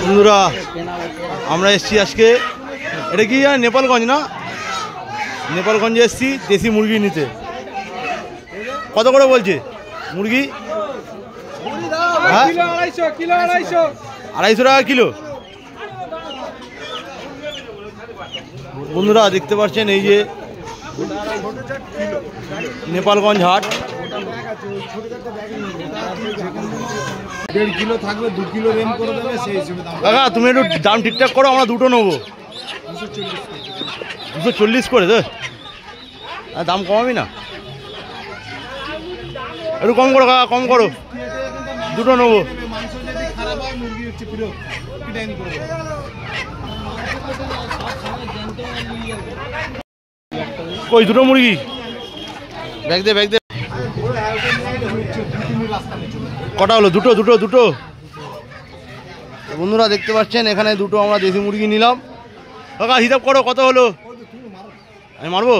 বন্ধুরা আমরা এসছি আজকে, এটা কি নেপালগঞ্জ না? নেপালগঞ্জে এসছি দেশি মুরগি নিতে। কত করে বলছে মুরগি? হ্যাঁ 250 টাকা কিলো। বন্ধুরা দেখতে পাচ্ছেন এই যে নেপালগঞ্জ হাট। 1.5 কিলো থাকবে, 2 কিলো রেম করে দেবে সেই হিসেবে দাম। কাকা তুমি একটু দাম ঠিকঠাক করো, আমরা দুটো নেবো। 240 করে তো, দাম কমাবি না? একটু কম করো কাকা, কম করো, দুটো নেবো। মাংস যদি খারাপ হয় মুরগি হচ্ছে ফিরত কিটাইন করবে। কই দুটো মুরগি? ব্যাগ দে ব্যাগ দে। কটা হলো? দুটো দুটো দুটো। বন্ধুরা দেখতে পাচ্ছেন এখানে দুটো আমরা দেশি মুরগি নিলাম। কাকা হিসাব করো কত হলো? আমি মারবো।